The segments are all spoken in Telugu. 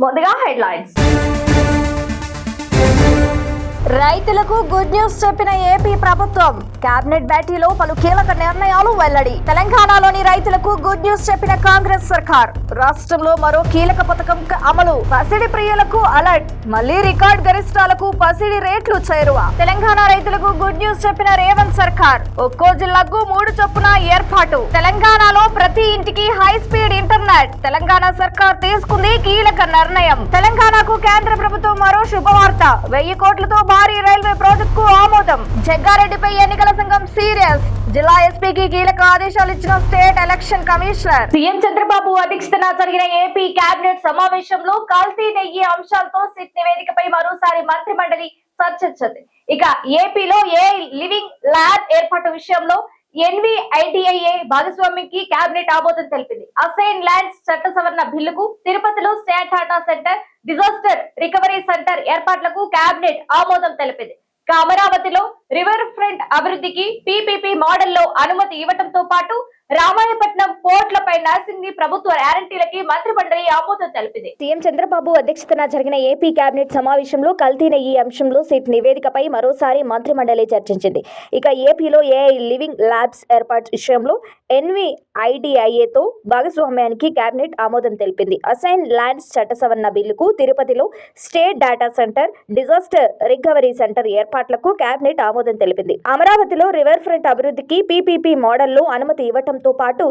ముందుగా హెడ్లైన్స్. రైతులకు గుడ్ న్యూస్ చెప్పిన ఏపీ ప్రభుత్వం. కేబినెట్ భేటీలో పలు కీలక నిర్ణయాలు వెల్లడి. తెలంగాణలోని రైతులకు గుడ్ న్యూస్ చెప్పిన కాంగ్రెస్ సర్కార్. రాష్ట్రంలో మరో కీలక పథకం అమలు. పసిడి ప్రియులకు అలర్ట్. మళ్లీ రికార్డ్ గరిష్టాలకు పసిడి రేట్లు చేరువ. తెలంగాణ రైతులకు గుడ్ న్యూస్ చెప్పిన రేవంత్ సర్కార్. ఒక్కో జిల్లాకు 3 చొప్పున ఏర్పాటు. తెలంగాణలో ప్రతి ఇంటికి హై స్పీడ్ ఇంటర్నెట్. తెలంగాణ సర్కార్ తీసుకుంది కీలక నిర్ణయం. తెలంగాణకు కేంద్ర ప్రభుత్వం మరో శుభవార్త. 1000 కోట్లతో భారీ రైల్వే ప్రాజెక్టుకు ఆమోదం. జగ్గారెడ్డిపై ఎన్నికల సంఘం సీరియస్. జిల్లా ఎస్పీకి కీలక ఆదేశాలు ఇచ్చిన state election commissioner. CM Chandrababu అధ్యక్షతన జరిగిన ఏపీ కేబినెట్ సమావేశంలో కల్తీ నెయ్యి అంశాలతో సిట్ నివేదికపై మరోసారి మంత్రి మండలి చర్చించింది. ఇక ఏపీలో ఏ లివింగ్ ల్యాబ్ ఏర్పాటు విషయంలో NVIDIA భాగస్వామ్యానికి కేబినెట్ ఆమోదం తెలిపింది. అసైన్ ల్యాండ్స్ చట్ట సవరణ బిల్లుకు, తిరుపతిలో state data centre, disaster recovery centre ఏర్పాట్లకు కేబినెట్ ఆమోదం తెలిపింది. అమరావతిలో రివర్ ఫ్రంట్ అభివృద్ధికి PPP మోడల్లో అనుమతి ఇవ్వడంతో పాటు రామాయపట్నం పోర్ట్లపై నర్సింగ్ ప్రభుత్వ గ్యారంటీలకి మంత్రి మండలి ఆమోదం తెలిపింది. సీఎం చంద్రబాబు అధ్యక్షతన జరిగిన ఏపీ కేబినెట్ సమావేశంలో కల్తీ నెయ్యి అంశంలో సిట్ నివేదికపై మరోసారి మంత్రి మండలి చర్చించింది. ఇక ఏపీలో ఏఐ లివింగ్ ల్యాబ్స్ ఏర్పాటు విషయంలో NVIDIAతో భాగస్వామ్యానికి కేబినెట్ ఆమోదం తెలిపింది. అసైన్ ల్యాండ్స్ చట్ట సవరణ బిల్లుకు, తిరుపతిలో state data centre, disaster recovery centre ఏర్పాట్లకు కేబినెట్ ఆమోదం తెలిపింది. అమరావతిలో రివర్ ఫ్రంట్ అభివృద్ధికి PPP మోడల్లో అనుమతి ఇవ్వటంతో పాటు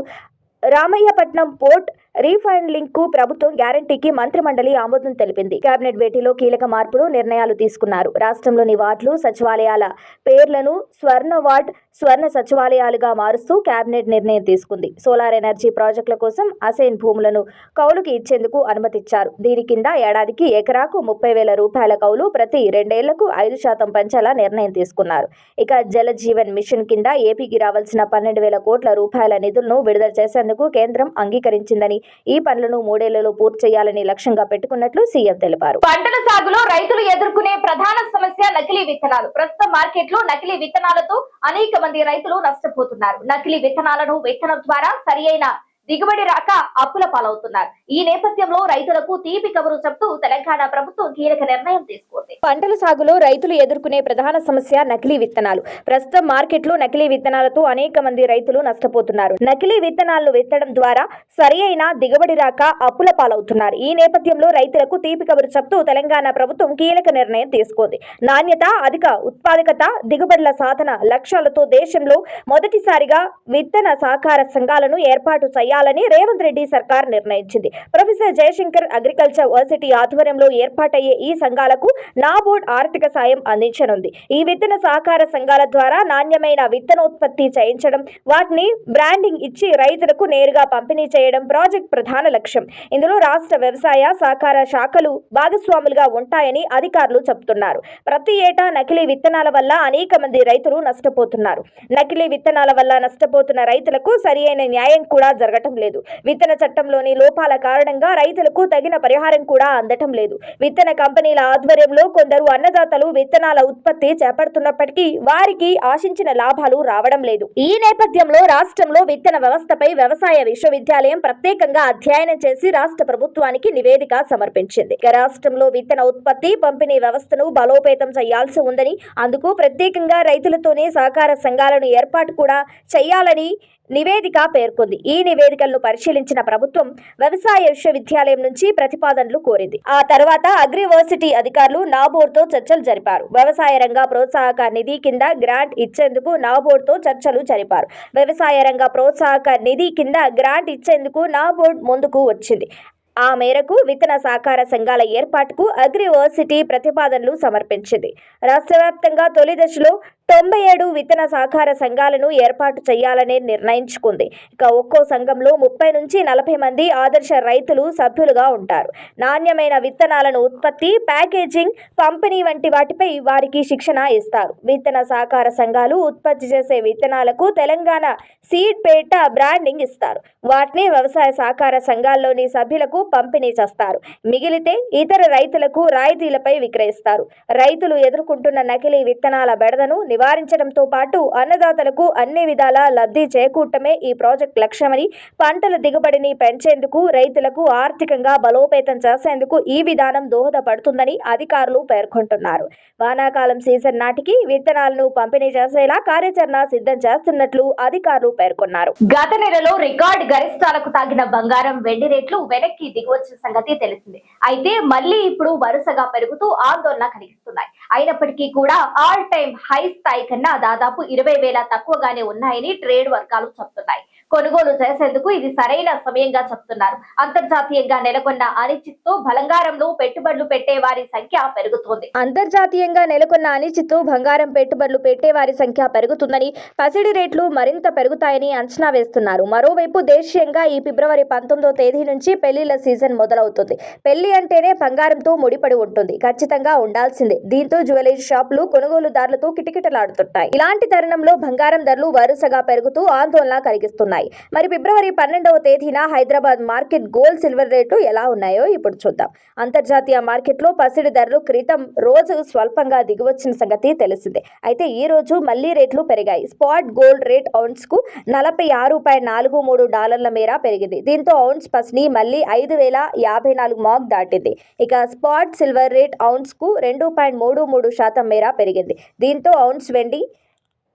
రామయ్యపట్నం పోర్ట్ రీఫైనలింగ్ కు ప్రభుత్వం గ్యారంటీకి మంత్రి మండలి ఆమోదం తెలిపింది. కేబినెట్ భేటీలో కీలక మార్పులు, నిర్ణయాలు తీసుకున్నారు. రాష్ట్రంలోని వార్డులు, సచివాలయాల పేర్లను స్వర్ణ వార్డ్, స్వర్ణ సచివాలయాలుగా మారుస్తూ కేబినెట్ నిర్ణయం తీసుకుంది. సోలార్ ఎనర్జీ ప్రాజెక్టుల కోసం అసైన్ భూములను కౌలుకి ఇచ్చేందుకు అనుమతిచ్చారు. దీని కింద ఏడాదికి ఎకరాకు 30,000 రూపాయల కౌలు, ప్రతి 2 ఏళ్లకు 5% పెంచేలా నిర్ణయం తీసుకున్నారు. ఇక జల జీవన్ మిషన్ కింద ఏపీకి రావాల్సిన 12,000 కోట్ల రూపాయల నిధులను విడుదల చేసేందుకు కేంద్రం అంగీకరించిందని, ఈ పనులను 3 ఏళ్లలో పూర్తి చేయాలని లక్ష్యంగా పెట్టుకున్నట్లు సీఎం తెలిపారు. పంటల సాగులో రైతులు ఎదుర్కొనే ప్రధాన సమస్య నకిలీ విత్తనాలు. ప్రస్తుతం మార్కెట్లో నకిలీ విత్తనాలతో అనేక మంది రైతులు నష్టపోతున్నారు. నకిలీ విత్తనాలను విత్తనం ద్వారా సరియైన దిగుబడి రాక అప్పుల పాలవుతున్నారు. ఈ నేపథ్యంలో రైతులకు తీపి కబురు చెప్తూ తెలంగాణ ప్రభుత్వం కీలక నిర్ణయం తీసుకుంది. పంటల సాగులో రైతులు ఎదుర్కొనే ప్రధాన సమస్య నకిలీ విత్తనాలు. ప్రస్తుతం మార్కెట్లో నకిలీ విత్తనాలతో అనేక మంది రైతులు నష్టపోతున్నారు. నకిలీ విత్తనాలను విత్తడం ద్వారా సరియైన దిగుబడి రాక అప్పుల పాలవుతున్నారు. ఈ నేపథ్యంలో రైతులకు తీపి కబురు చెప్తూ తెలంగాణ ప్రభుత్వం కీలక నిర్ణయం తీసుకుంది. నాణ్యత, అధిక ఉత్పాదకత, దిగుబడుల సాధన లక్ష్యాలతో దేశంలో మొదటిసారిగా విత్తన సహకార సంఘాలను ఏర్పాటు చేయాలని రేవంత్ రెడ్డి సర్కార్ నిర్ణయించింది. ప్రొఫెసర్ జయశంకర్ అగ్రికల్చర్ యూనివర్సిటీ ఆధ్వర్యంలో ఏర్పాటయ్యే ఈ సంఘాలకు నాబార్డ్ ఆర్థిక సాయం అందించనుంది. ఈ విత్తన సహకార సంఘాల ద్వారా నాణ్యమైన విత్తనోత్పత్తి చేయించడం, వాటిని బ్రాండింగ్ ఇచ్చి రైతులకు నేరుగా పంపిణీ చేయడం ప్రాజెక్ట్ ప్రధాన లక్ష్యం. ఇందులో రాష్ట్ర వ్యవసాయ సహకార శాఖలు భాగస్వాములుగా ఉంటాయని అధికారులు చెబుతున్నారు. ప్రతి ఏటా నకిలీ విత్తనాల వల్ల అనేక మంది రైతులు నష్టపోతున్నారు. నకిలీ విత్తనాల వల్ల నష్టపోతున్న రైతులకు సరియైన న్యాయం కూడా జరగటం లేదు. విత్తన చట్టంలోని లోపాల కారణంగా రైతులకు తగిన పరిహారం కూడా అందటం లేదు. విత్తన కంపెనీల ఆధ్వర్యంలో కొందరు అన్నదాతలు విత్తనాల ఉత్పత్తి చేపడుతున్నప్పటికీ వారికి ఆశించిన లాభాలు రావడం లేదు. ఈ నేపథ్యంలో రాష్ట్రంలో విత్తన వ్యవస్థపై వ్యవసాయ విశ్వవిద్యాలయం ప్రత్యేకంగా అధ్యయనం చేసి రాష్ట్ర ప్రభుత్వానికి నివేదిక సమర్పించింది. రాష్ట్రంలో విత్తన ఉత్పత్తి, పంపిణీ వ్యవస్థను బలోపేతం చేయాల్సి ఉందని, అందుకు ప్రత్యేకంగా రైతులతోనే సహకార సంఘాలను ఏర్పాటు కూడా చేయాలని నివేదిక పేర్కొంది. ఈ నివేదికలను పరిశీలించిన ప్రభుత్వం వ్యవసాయ విశ్వవిద్యాలయం నుంచి ప్రతిపాదనలు కోరింది. ఆ తర్వాత అగ్రివర్సిటీ అధికారులు నాబార్డ్తో చర్చలు జరిపారు. వ్యవసాయ రంగ ప్రోత్సాహక నిధి కింద గ్రాంట్ ఇచ్చేందుకు నాబార్డ్తో చర్చలు జరిపారు. వ్యవసాయ రంగ ప్రోత్సాహక నిధి కింద గ్రాంట్ ఇచ్చేందుకు నాబార్డ్ ముందుకు వచ్చింది. ఆ మేరకు విత్తన సహకార సంఘాల ఏర్పాటుకు అగ్రివర్సిటీ ప్రతిపాదనలు సమర్పించింది. రాష్ట్ర వ్యాప్తంగా తొలి దశలో 97 విత్తన సహకార సంఘాలను ఏర్పాటు చేయాలని నిర్ణయించుకుంది. ఇక ఒక్కో సంఘంలో 30 నుంచి 40 మంది ఆదర్శ రైతులు సభ్యులుగా ఉంటారు. నాణ్యమైన విత్తనాలను ఉత్పత్తి, ప్యాకేజింగ్, పంపిణీ వంటి వాటిపై వారికి శిక్షణ ఇస్తారు. విత్తన సహకార సంఘాలు ఉత్పత్తి చేసే విత్తనాలకు తెలంగాణ సీడ్ పేట బ్రాండింగ్ ఇస్తారు. వాటిని వ్యవసాయ సహకార సంఘాల్లోని సభ్యులకు పంపిణీ చేస్తారు. మిగిలితే ఇతర రైతులకు రాయితీలపై విక్రయిస్తారు. రైతులు ఎదుర్కొంటున్న నకిలీ విత్తనాల బెడదను నివారించడంతో పాటు అన్నదాతలకు అన్ని విధాలా లబ్ధి చేకూర్చడమే ఈ ప్రాజెక్టు లక్ష్యమని, పంటల దిగుబడిని పెంచేందుకు, రైతులకు ఆర్థికంగా బలోపేతం చేసేందుకు ఈ విధానం దోహదపడుతుందని అధికారులు పేర్కొంటున్నారు. వానాకాలం సీజన్ నాటికి విత్తనాలను పంపిణీ చేసేలా కార్యాచరణ సిద్ధం చేస్తున్నట్లు అధికారులు పేర్కొన్నారు. గత నెలలో రికార్డు గరిష్టాలకు తాగిన బంగారం, వెండి రేట్లు వెనక్కి దిగివచ్చిన సంగతి తెలిసిందే. అయితే మళ్లీ ఇప్పుడు వరుసగా పెరుగుతూ ఆందోళన కలిగిస్తున్నాయి. అయినప్పటికీ కూడా ఆల్ టైమ్ హై స్థాయి కన్నా దాదాపు 20,000 తక్కువగానే ఉన్నాయని ట్రేడ్ వర్గాలు చెబుతున్నాయి. కొనుగోలు చేసేందుకు ఇది సరైన సమయంగా చెబుతున్నారు. అంతర్జాతీయంగా నెలకొన్న అనిశ్చితితో బంగారంలో పెట్టుబడులు పెట్టే వారి సంఖ్య పెరుగుతోంది. అంతర్జాతీయంగా నెలకొన్న అనిశ్చితితో బంగారం పెట్టుబడులు పెట్టే వారి సంఖ్య పెరుగుతుందని, పసిడి రేట్లు మరింత పెరుగుతాయని అంచనా వేస్తున్నారు. మరోవైపు దేశీయంగా ఈ ఫిబ్రవరి 19వ తేదీ నుంచి పెళ్లిళ్ల సీజన్ మొదలవుతుంది. పెళ్లి అంటేనే బంగారంతో ముడిపడి ఉంటుంది, ఖచ్చితంగా ఉండాల్సిందే. దీంతో జ్యువెలరీ షాపులు కొనుగోలుదారులతో కిటకిటలాడుతుంటాయి. ఇలాంటి తరుణంలో బంగారం ధరలు వరుసగా పెరుగుతూ ఆందోళన కలిగిస్తున్నాయి. మరి ఫిబ్రవరి 12వ తేదీన హైదరాబాద్ మార్కెట్ గోల్డ్, సిల్వర్ రేట్లు ఎలా ఉన్నాయో ఇప్పుడు చూద్దాం. అంతర్జాతీయ మార్కెట్లో పసిడి ధరలు క్రితం రోజు స్వల్పంగా దిగివచ్చిన సంగతి తెలిసిందే. అయితే ఈ రోజు మళ్లీ రేట్లు పెరిగాయి. స్పాట్ గోల్డ్ రేట్ ఔన్స్ కు $46.43 మేర పెరిగింది. దీంతో ఔన్స్ పసిడి మళ్లీ 5,054 మార్క్ దాటింది. ఇక స్పాట్ సిల్వర్ రేట్ ఔన్స్ కు 2.33% మేర పెరిగింది. దీంతో ఔన్స్ వెండి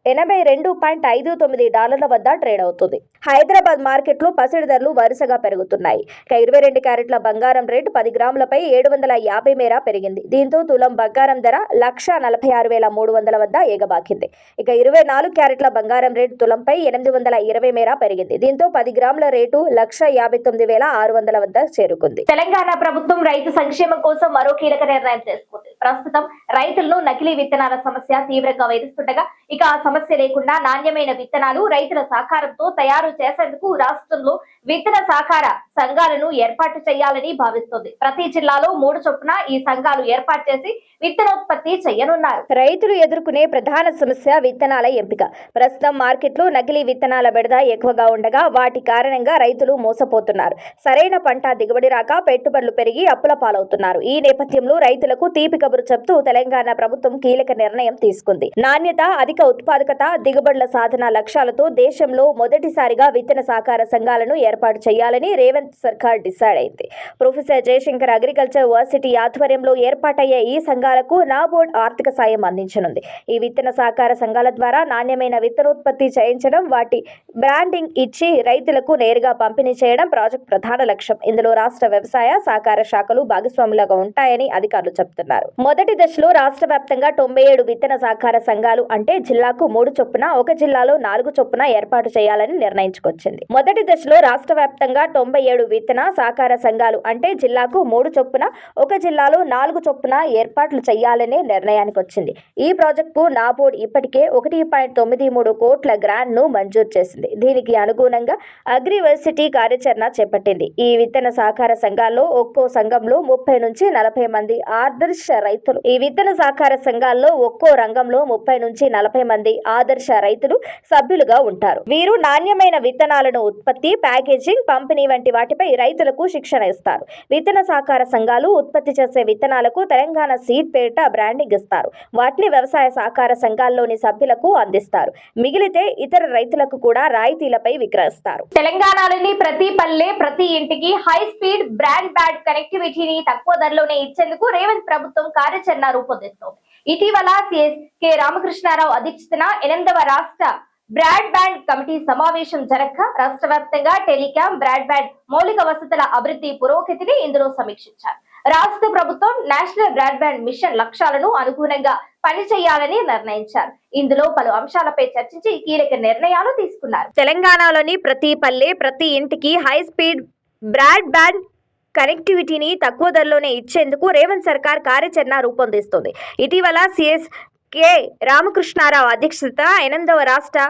$82.59 వద్ద ట్రేడ్ అవుతుంది. హైదరాబాద్ మార్కెట్లో పసిడి ధరలు వరుసగా పెరుగుతున్నాయి. ఇక 22 క్యారెట్ల బంగారం రేటు 10 గ్రాములపై 750 మేర పెరిగింది. దీంతో తులం బంగారం ధర 1,46,300 వద్ద ఎగబాకింది. ఇక 24 క్యారెట్ల బంగారం రేటు తులంపై 820 మేర పెరిగింది. దీంతో 10 గ్రాముల రేటు 1,59,600 వద్ద చేరుకుంది. తెలంగాణ ప్రభుత్వం రైతు సంక్షేమం కోసం మరో కీలక నిర్ణయం తీసుకుంది. ప్రస్తుతం రైతులను నకిలీ విత్తనాల సమస్య తీవ్రంగా వేధిస్తుండగా, ఇక ఆ సమస్య లేకుండా నాణ్యమైన విత్తనాలు రైతుల సహకారంతో తయారు చేసేందుకు రాష్ట్రంలో విత్తన సహకార సంఘాలను ఏర్పాటు చేయాలని భావిస్తోంది. ప్రతి జిల్లాలో 3 చొప్పున ఈ సంఘాలు ఏర్పాటు చేసి విత్తనోత్పత్తి చేయనున్నారు. రైతులు ఎదుర్కొనే ప్రధాన సమస్య విత్తనాల ఎంపిక. ప్రస్తుతం మార్కెట్లో నకిలీ విత్తనాల బెడద ఎక్కువగా ఉండగా, వాటి కారణంగా రైతులు మోసపోతున్నారు. సరైన పంట దిగుబడి రాక పెట్టుబడులు పెరిగి అప్పుల పాలవుతున్నారు. ఈ నేపథ్యంలో రైతులకు తీపి కబురు చెప్తూ తెలంగాణ ప్రభుత్వం కీలక నిర్ణయం తీసుకుంది. నాణ్యత, అధిక ఉత్పాదకత, దిగుబడుల సాధన లక్ష్యాలతో దేశంలో మొదటిసారిగా విత్తన సహకార సంఘాలను ఏర్పాటు చేయాలని రేవంత్ సర్కార్ డిసైడ్ అయింది. ప్రొఫెసర్ జయశంకర్ అగ్రికల్చర్ యూనివర్సిటీ ఆధ్వర్యంలో ఏర్పాటయ్యే ఈ సంఘాలకు నాబార్డ్ ఆర్థిక సాయం అందించనుంది. ఈ విత్తన సహకార సంఘాల ద్వారా నాణ్యమైన విత్తనోత్పత్తి చేయించడం, వాటి బ్రాండింగ్ ఇచ్చి రైతులకు నేరుగా పంపిణీ చేయడం ప్రాజెక్టు ప్రధాన లక్ష్యం. ఇందులో రాష్ట్ర వ్యవసాయ, సహకార శాఖలు భాగస్వాములుగా ఉంటాయని అధికారులు చెబుతున్నారు. మొదటి దశలో రాష్ట్ర వ్యాప్తంగా 97 విత్తన సహకార సంఘాలు, అంటే జిల్లాకు 3 చొప్పున, ఒక జిల్లాలో 4 చొప్పున ఏర్పాటు చేయాలని నిర్ణయించుకొచ్చింది. మొదటి దశలో రాష్ట్ర వ్యాప్తంగా 97 విత్తన సహకార సంఘాలు, అంటే జిల్లాకు 3 చొప్పున, ఒక జిల్లాలో 4 చొప్పున ఏర్పాట్లు చేయాలనే నిర్ణయానికి వచ్చింది. ఈ ప్రాజెక్టుకు నాబార్డ్ ఇప్పటికే 1.93 కోట్ల గ్రాంట్ ను మంజూరు చేసింది. దీనికి అనుగుణంగా అగ్రివర్సిటీ కార్యాచరణ చేపట్టింది. ఈ విత్తన సహకార సంఘాల్లో ఒక్కో సంఘంలో 30 నుంచి 40 మంది ఆదర్శ రైతులు. ఈ విత్తన సహకార సంఘాల్లో ఒక్కో రంగంలో 30 నుంచి 40 మంది ఆదర్శ రైతులు సభ్యులుగా ఉంటారు. వీరు నాణ్యమైన విత్తనాలను ఉత్పత్తి, ప్యాకేజింగ్, పంపిణీ వంటి వాటిపై రైతులకు శిక్షణ ఇస్తారు. విత్తన సహకార సంఘాలు ఉత్పత్తి చేసే విత్తనాలకు తెలంగాణ సీడ్ పేరిట బ్రాండింగ్ ఇస్తారు. వాటిని వ్యవసాయ సహకార సంఘాల్లోని సభ్యులకు అందిస్తారు. మిగిలితే ఇతర రైతులకు కూడా రాయితీలపై విక్రయిస్తారు. తెలంగాణలోని ప్రతి పల్లె, ప్రతి ఇంటికి హై స్పీడ్ బ్రాడ్ బ్యాండ్ కనెక్టివిటీని తక్కువ ధరలోనే ఇచ్చేందుకు రేవంత్ ప్రభుత్వం కార్యాచరణ రూపొందిస్తోంది. ఇటీవల సిఎస్ కె రామకృష్ణారావు అధ్యక్షతన 8వ రాష్ట్ర బ్రాడ్ బ్యాండ్ కమిటీ సమావేశం జరగగా రాష్ట్ర వ్యాప్తంగా టెలికాం, బ్రాడ్ బ్యాండ్ మౌలిక వసతుల అభివృద్ధి పురోగతిని ఇందులో సమీక్షించారు. రాష్ట్ర ప్రభుత్వం నేషనల్ బ్రాడ్ బ్యాండ్ మిషన్ లక్ష్యాలను అనుగుణంగా పనిచేయాలని నిర్ణయించారు. ఇందులో పలు అంశాలపై చర్చించి కీలక నిర్ణయాలు తీసుకున్నారు. తెలంగాణలోని ప్రతి పల్లె, ప్రతి ఇంటికి హై స్పీడ్ బ్రాడ్ బ్యాండ్ కనెక్టివిటీని తక్కువ ధరలోనే ఇచ్చేందుకు రేవంత్ సర్కార్ కార్యాచరణ రూపొందిస్తోంది. ఇటీవల సిఎస్ కె రామకృష్ణారావు అధ్యక్షతన 8వ రాష్ట్ర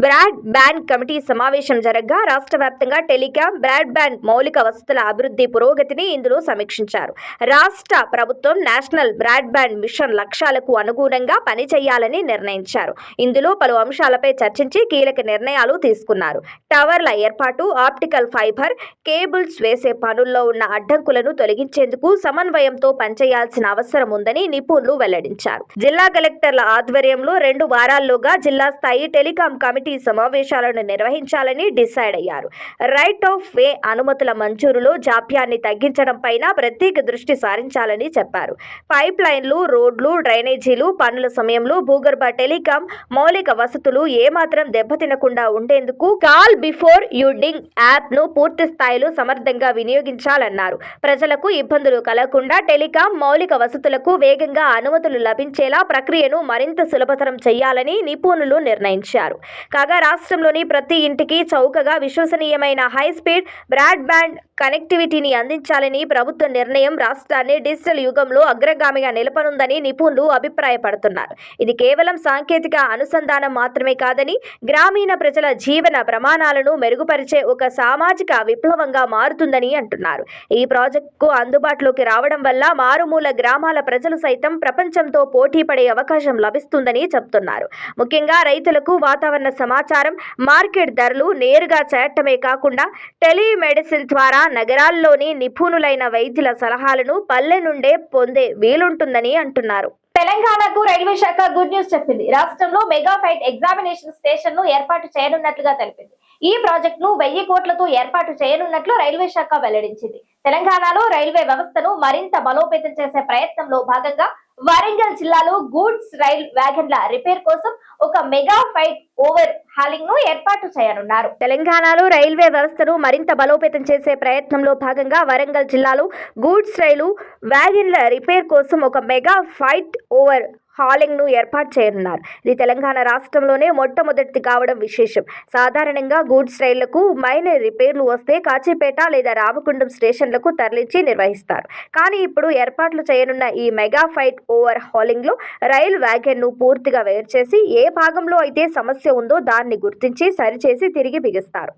బ్రాడ్ బ్యాండ్ కమిటీ సమావేశం జరగగా రాష్ట్ర వ్యాప్తంగా టెలికాం బ్రాడ్ బ్యాండ్ మౌలిక వసతుల అభివృద్ధి పురోగతిని ఇందులో సమీక్షించారు. రాష్ట్ర ప్రభుత్వం నేషనల్ బ్రాడ్ బ్యాండ్ మిషన్ లక్ష్యాలకు అనుగుణంగా పనిచేయాలని నిర్ణయించారు. ఇందులో పలు అంశాలపై చర్చించి కీలక నిర్ణయాలు తీసుకున్నారు. టవర్ల ఏర్పాటు, ఆప్టికల్ ఫైబర్ కేబుల్స్ వేసే పనుల్లో ఉన్న అడ్డంకులను తొలగించేందుకు సమన్వయంతో పనిచేయాల్సిన అవసరం ఉందని నిపుణులు వెల్లడించారు. జిల్లా కలెక్టర్ల ఆధ్వర్యంలో 2 వారాల్లోగా జిల్లా స్థాయి టెలికాం కమిటీ సమావేశాలను నిర్వహించాలని డిసైడ్ అయ్యారు. రైట్ ఆఫ్ వే అనుమతుల మంజూరులో జాప్యాన్ని తగ్గించడం పైన ప్రత్యేక దృష్టి సారించాలని చెప్పారు. పైప్ లైన్లు, రోడ్లు, డ్రైనేజీలు పనుల సమయంలో భూగర్భ టెలికాం మౌలిక వసతులు ఏమాత్రం దెబ్బతినకుండా ఉండేందుకు call before you ding app ను పూర్తి స్థాయిలో సమర్థంగా వినియోగించాలన్నారు. ప్రజలకు ఇబ్బందులు కలగకుండా టెలికాం మౌలిక వసతులకు వేగంగా అనుమతులు లభించేలా ప్రక్రియను మరింత సులభతరం చేయాలని నిపుణులు నిర్ణయించారు. కాగా రాష్ట్రంలోని ప్రతి ఇంటికి చౌకగా విశ్వసనీయమైన హై స్పీడ్ బ్రాడ్ బ్యాండ్ కనెక్టివిటీని అందించాలని ప్రభుత్వ నిర్ణయం రాష్ట్రాన్ని డిజిటల్ యుగంలో అగ్రగామిగా నిలపనుందని నిపుణులు అభిప్రాయపడుతున్నారు. ఇది కేవలం సాంకేతిక అనుసంధానం మాత్రమే కాదని గ్రామీణ ప్రజల జీవన ప్రమాణాలను మెరుగుపరిచే ఒక సామాజిక విప్లవంగా మారుతుందని అంటున్నారు. ఈ ప్రాజెక్టుకు అందుబాటులోకి రావడం వల్ల మారుమూల గ్రామాల ప్రజలు సైతం ప్రపంచంతో పోటీ పడే అవకాశం లభిస్తుందని చెబుతున్నారు. ముఖ్యంగా రైతులకు వాతావరణ సమాచారం, మార్కెట్ ధరలు నేరుగా చేరటమే కాకుండా టెలిమెడిసిన్ ద్వారా నగరాల్లోని నిపుణులైన వైద్యుల సలహాలను పల్లె నుండే పొందే వీలుంటుందని అంటున్నారు. తెలంగాణకు రైల్వే శాఖ గుడ్ న్యూస్ చెప్పింది. రాష్ట్రంలో మెగా ఫైట్ ఎగ్జామినేషన్ స్టేషన్ ను ఏర్పాటు చేయనున్నట్లుగా తెలిపింది. ఈ ప్రాజెక్ట్ ను 1000 కోట్లతో ఏర్పాటు చేయనున్నట్లు రైల్వే శాఖ వెల్లడించింది. తెలంగాణలో రైల్వే వ్యవస్థను మరింత బలోపేతం చేసే ప్రయత్నంలో భాగంగా వరంగల్ జిల్లాలో గూడ్స్ రైల్ వ్యాగన్ల రిపేర్ కోసం ఒక మెగా ఫైట్ ఓవర్ హాలింగ్ ను ఏర్పాటు చేయనున్నారు. తెలంగాణలో రైల్వే వ్యవస్థను మరింత బలోపేతం చేసే ప్రయత్నంలో భాగంగా వరంగల్ జిల్లాలో గూడ్స్ రైలు వ్యాగన్ల రిపేర్ కోసం ఒక మెగా ఫైట్ ఓవర్ హాలింగ్ ను ఏర్పాటు చేయనున్నారు. ఇది తెలంగాణ రాష్ట్రంలోనే మొట్టమొదటిది కావడం విశేషం. సాధారణంగా గూడ్స్ రైళ్లకు మైనర్ రిపేర్లు వస్తే కాచిపేట లేదా రామగుండం స్టేషన్లకు తరలించి నిర్వహిస్తారు. కానీ ఇప్పుడు ఏర్పాట్లు చేయనున్న ఈ మెగా ఫైట్ ఓవర్ హాలింగ్ లో రైలు వ్యాగన్ ను పూర్తిగా వేరు చేసి ఏ భాగంలో అయితే సమస్య ఉందో దాన్ని గుర్తించి సరిచేసి తిరిగి బిగిస్తారు.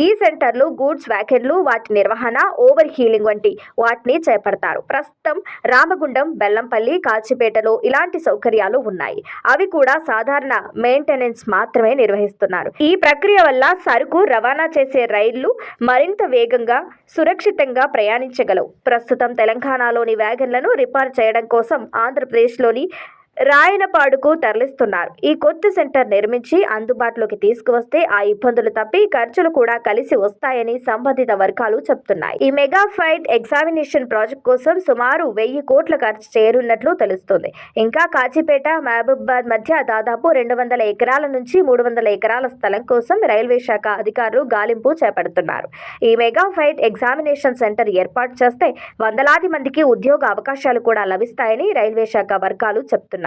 ఈ సెంటర్లు గూడ్స్ వ్యాగన్లు, వాటి నిర్వహణ, ఓవర్ హీలింగ్ వంటి వాటిని చేపడతారు. ప్రస్తుతం రామగుండం, బెల్లంపల్లి, కాచిపేటలో ఇలాంటి సౌకర్యాలు ఉన్నాయి. అవి కూడా సాధారణ మెయింటెనెన్స్ మాత్రమే నిర్వహిస్తున్నారు. ఈ ప్రక్రియ వల్ల సరుకు రవాణా చేసే రైళ్లు మరింత వేగంగా, సురక్షితంగా ప్రయాణించగలవు. ప్రస్తుతం తెలంగాణలోని వ్యాగన్లను రిపేర్ చేయడం కోసం ఆంధ్రప్రదేశ్లోని రాయనపాడుకు తరలిస్తున్నారు. ఈ కొత్త సెంటర్ నిర్మించి అందుబాటులోకి తీసుకువస్తే ఆ ఇబ్బందులు తప్పి ఖర్చులు కూడా కలిసి వస్తాయని సంబంధిత వర్గాలు చెబుతున్నాయి. ఈ మెగా ఫైట్ ఎగ్జామినేషన్ ప్రాజెక్ట్ కోసం సుమారు 1000 కోట్ల ఖర్చు చేయనున్నట్లు తెలుస్తోంది. ఇంకా కాచిపేట, మహబూబాబాద్ మధ్య దాదాపు 200 ఎకరాల నుంచి 300 ఎకరాల స్థలం కోసం రైల్వే శాఖ అధికారులు గాలింపు చేపడుతున్నారు. ఈ మెగా ఫైట్ ఎగ్జామినేషన్ సెంటర్ ఏర్పాటు చేస్తే వందలాది మందికి ఉద్యోగ అవకాశాలు కూడా లభిస్తాయని రైల్వే శాఖ వర్గాలు చెబుతున్నాయి.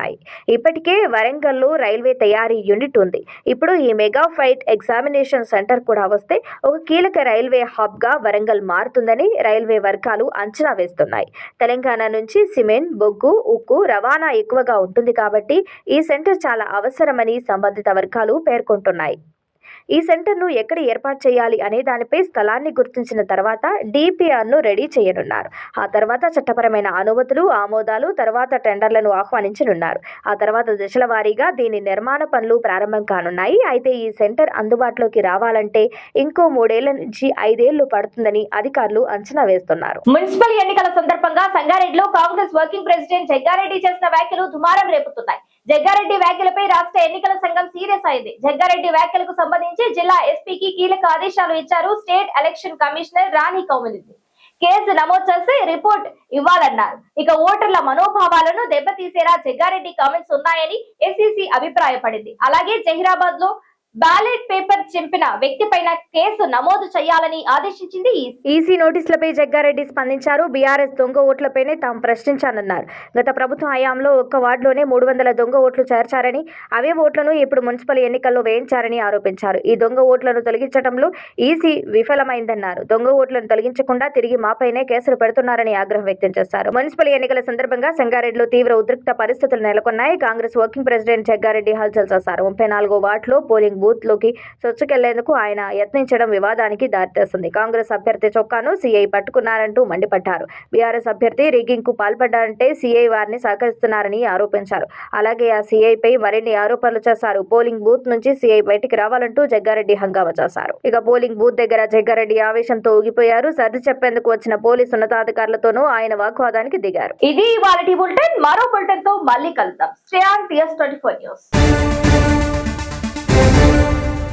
ఇప్పటికే వరంగల్లో రైల్వే తయారీ యూనిట్ ఉంది. ఇప్పుడు ఈ మెగా ఫైట్ ఎగ్జామినేషన్ సెంటర్ కూడా వస్తే ఒక కీలక రైల్వే హబ్ గా వరంగల్ మారుతుందని రైల్వే వర్గాలు అంచనా వేస్తున్నాయి. తెలంగాణ నుంచి సిమెంట్, బొగ్గు, ఉక్కు రవాణా ఎక్కువగా ఉంటుంది కాబట్టి ఈ సెంటర్ చాలా అవసరమని సంబంధిత వర్గాలు పేర్కొంటున్నాయి. ఈ సెంటర్ను ఎక్కడ ఏర్పాటు చేయాలి అనే దానిపై స్థలాన్ని గుర్తించిన తర్వాత డిపిఆర్ను రెడీ చేయనున్నారు. ఆ తర్వాత చట్టపరమైన అనుమతులు, ఆమోదాలు, తర్వాత టెండర్లను ఆహ్వానించనున్నారు. ఆ తర్వాత దశల వారీగా దీని నిర్మాణ పనులు ప్రారంభం కానున్నాయి. అయితే ఈ సెంటర్ అందుబాటులోకి రావాలంటే ఇంకో 3 ఏళ్ల నుంచి 5 ఏళ్లు పడుతుందని అధికారులు అంచనా వేస్తున్నారు. మున్సిపల్ ఎన్నికల సందర్భంగా సంగారెడ్డిలో కాంగ్రెస్ వర్కింగ్ ప్రెసిడెంట్ జగ్గారెడ్డి చేసిన వ్యాఖ్యలు దుమారం రేపుతున్నాయి. జగ్గారెడ్డి వ్యాఖ్యలపై రాష్ట్ర ఎన్నికల సంఘం సీరియస్ అయింది. జగ్గారెడ్డి వ్యాఖ్యలకు సంబంధించి జిల్లా ఎస్పీకి కీలక ఆదేశాలు ఇచ్చారు స్టేట్ ఎలక్షన్ కమిషనర్ రాణి కౌమిలిది. కేసు నమోదు చేసి రిపోర్ట్ ఇవ్వాలన్నారు. ఇక ఓటర్ల మనోభావాలను దెబ్బతీసేలా జగ్గారెడ్డి కామెంట్స్ ఉన్నాయని ఎస్ఈసీ అభిప్రాయపడింది. అలాగే జహీరాబాద్ లో బ్యాలెట్ పేపర్ చింపిన వ్యక్తిపైన కేసు నమోదు చేయాలని ఆదేశించింది ఈసీ. నోటీసులపై జగ్గారెడ్డి స్పందించారు. బీఆర్ఎస్ దొంగ ఓట్లపైనే తాము ప్రశ్నించానన్నారు. గత ప్రభుత్వ హయాంలో ఒక్క వార్డులోనే 300 దొంగ ఓట్లు చేర్చారని, అవే ఓట్లను ఇప్పుడు మున్సిపల్ ఎన్నికల్లో వేయించారని ఆరోపించారు. ఈ దొంగ ఓట్లను తొలగించడంలో ఈసీ విఫలమైందన్నారు. దొంగ ఓట్లను తొలగించకుండా తిరిగి మాపైనే కేసులు పెడుతున్నారని ఆగ్రహం వ్యక్తం చేశారు. మున్సిపల్ ఎన్నికల సందర్భంగా సంగారెడ్డిలో తీవ్ర ఉద్రిక్త పరిస్థితులు నెలకొన్నాయి. కాంగ్రెస్ వర్కింగ్ ప్రెసిడెంట్ జగ్గారెడ్డి హల్చల్ చేశారు. 34వ వార్డులో పోలింగ్ బూత్ లోకి చొచ్చుకెళ్లేందుకు ఆయన యత్నించడం వివాదానికి దారితీస్తుంది. కాంగ్రెస్ అభ్యర్థి చొక్కాను సీఐ పట్టుకున్నారంటూ మండిపడ్డారు. బీఆర్ఎస్ అభ్యర్థి రిగ్గింగ్ కు పాల్పడ్డారంటే సీఐ వారిని సహకరిస్తున్నారని ఆరోపించారు. అలాగే ఆ సీఐపై మరిన్ని ఆరోపణలు చేశారు. పోలింగ్ బూత్ నుంచి సీఐ బయటికి రావాలంటూ జగ్గారెడ్డి హంగామా చేశారు. ఇక పోలింగ్ బూత్ దగ్గర జగ్గారెడ్డి ఆవేశంతో ఊగిపోయారు. సర్ది చెప్పేందుకు వచ్చిన పోలీసు ఉన్నతాధికారులతోనూ ఆయన వాగ్వాదానికి దిగారు. ఇది ఇవాళటి బులెటిన్. మరో బులెటిన్ తో మళ్ళీ కలుద్దాం. Stay on TS24 news.